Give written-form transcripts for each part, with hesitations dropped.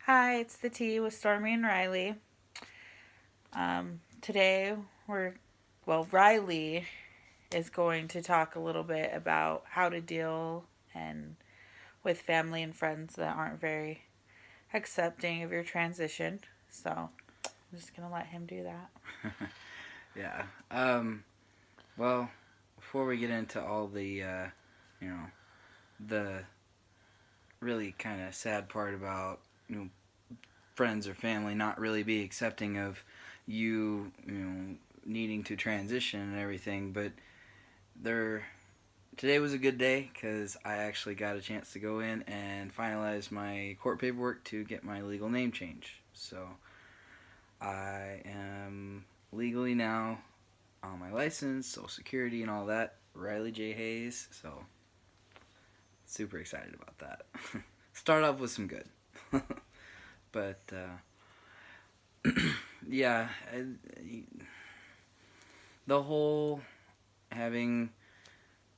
Hi, it's the Tea with Stormy and Riley. Today Riley is going to talk a little bit about how to deal and with family and friends that aren't very accepting of your transition. So I'm just gonna let him do that. Yeah. Well, before we get into all the, you know, the really kind of sad part about friends or family not really be accepting of needing to transition and everything, but there today was a good day because I actually got a chance to go in and finalize my court paperwork to get my legal name change. So I am legally now on my license, social security, and all that. Riley J. Hayes. So super excited about that. Start off with some good, but yeah, the whole having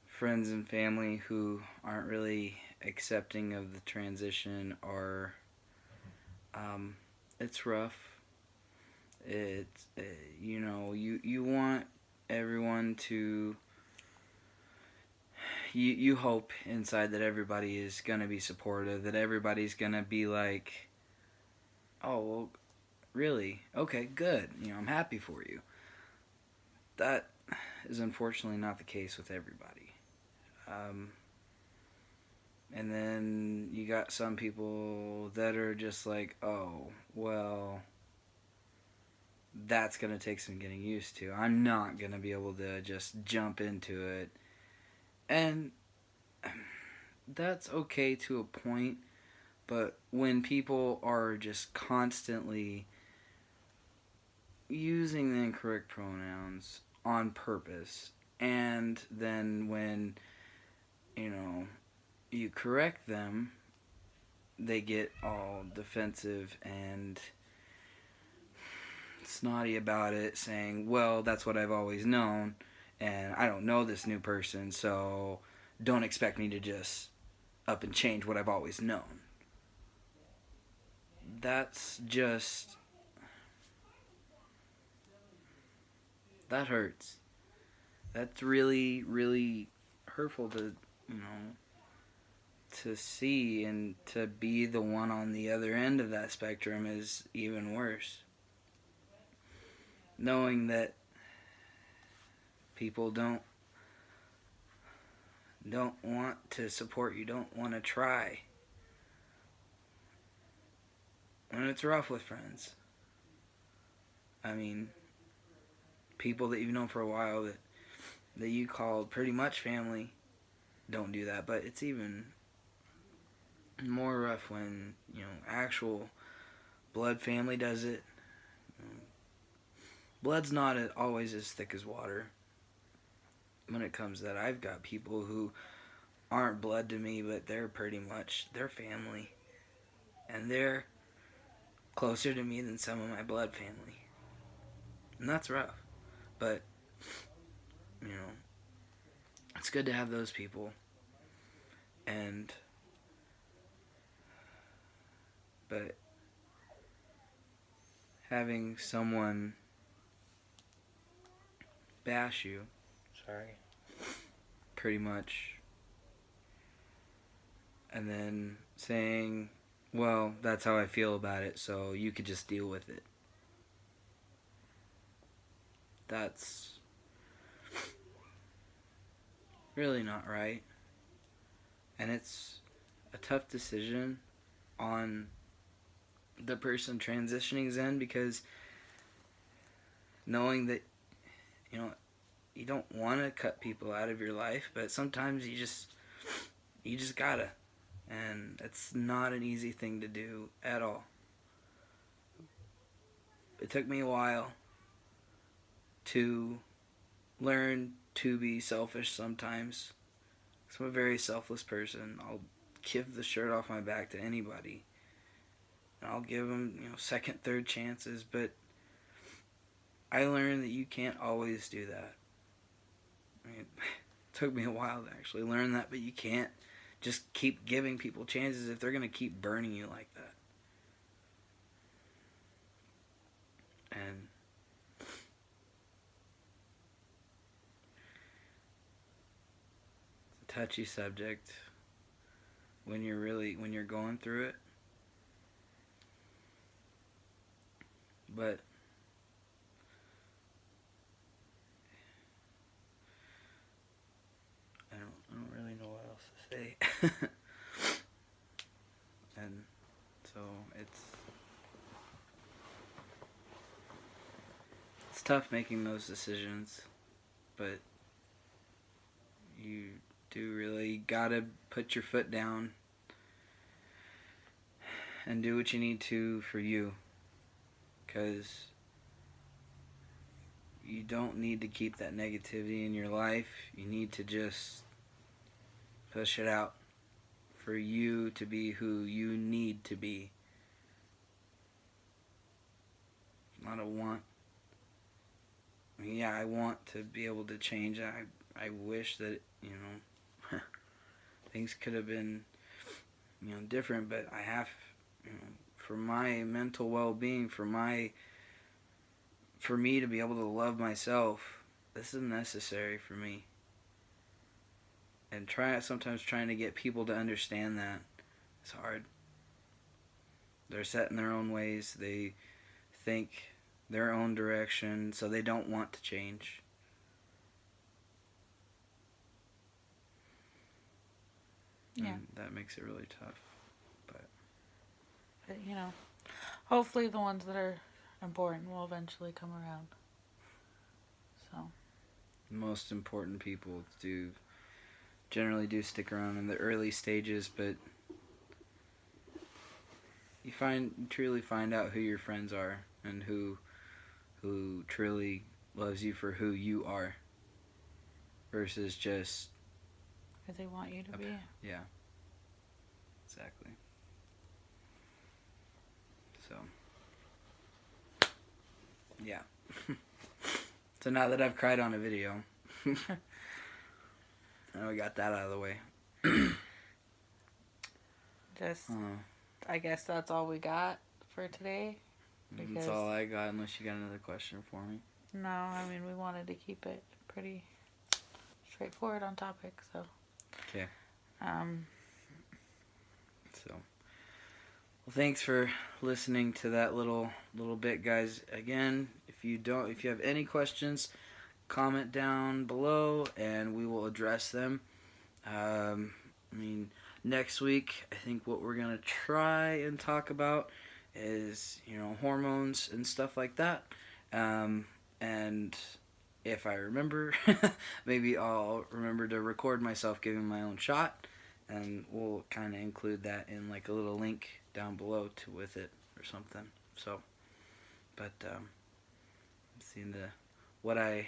friends and family who aren't really accepting of the transition are it's rough. It's you want everyone to you hope inside that everybody is gonna be supportive, that everybody's gonna be like, oh well, really, okay, good, I'm happy for you. That is unfortunately not the case with everybody. Um, and then you got some people that are just like, oh well, that's gonna take some getting used to. I'm not gonna be able to just jump into it, and that's okay to a point. But when people are just constantly using the incorrect pronouns on purpose, and then when, you know, you correct them, they get all defensive and snotty about it, saying, well, that's what I've always known, and I don't know this new person, so don't expect me to just up and change what I've always known. That's just that hurts. That's really, really hurtful to see, and to be the one on the other end of that spectrum is even worse. Knowing that people don't want to support you, don't want to try. And it's rough with friends. I mean, people that you've known for a while that you called pretty much family don't do that, but it's even more rough when, actual blood family does it. Blood's not always as thick as water when it comes to that. I've got people who aren't blood to me, but they're pretty much their family, and they're closer to me than some of my blood family, and that's rough. But you know, it's good to have those people, and but having someone bash you, sorry, pretty much, and then saying, well, that's how I feel about it, so you could just deal with it. That's really not right. And it's a tough decision on the person transitioning's end, because knowing that, you know, you don't want to cut people out of your life, but sometimes you just gotta. And it's not an easy thing to do at all. It took me a while to learn to be selfish sometimes. I'm a very selfless person. I'll give the shirt off my back to anybody. And I'll give them, second, third chances. But I learned that you can't always do that. I mean, it took me a while to actually learn that, but you can't just keep giving people chances if they're going to keep burning you like that. And it's a touchy subject when you're going through it. But I don't really know what else to say. And so it's tough making those decisions, but you do really gotta put your foot down and do what you need to for you, because you don't need to keep that negativity in your life. You need to just push it out for you to be who you need to be. Not a want. I mean, yeah, I want to be able to change. I wish that, things could have been, different, but I have, for my mental well-being, for me to be able to love myself, this is necessary for me. And sometimes trying to get people to understand that is hard. They're set in their own ways. They think their own direction, so they don't want to change. Yeah. And that makes it really tough. But hopefully the ones that are important will eventually come around. So. Most important people generally do stick around in the early stages, but you truly find out who your friends are and who truly loves you for who you are versus just Who they want you to be. Yeah, exactly. So yeah. So now that I've cried on a video, now we got that out of the way. I guess that's all we got for today. That's all I got, unless you got another question for me. No, I mean, we wanted to keep it pretty straightforward on topic, so. Okay. So, well, thanks for listening to that little bit, guys. Again, if you have any questions, comment down below and we will address them. Next week, I think what we're gonna try and talk about is, hormones and stuff like that. And if I remember, maybe I'll remember to record myself giving my own shot, and we'll kind of include that in like a little link down below with it or something. So, but seeing what I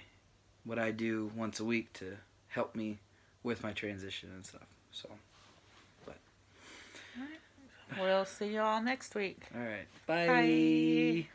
do once a week to help me with my transition and stuff. So, but all right. We'll see you all next week. All right. Bye. Bye.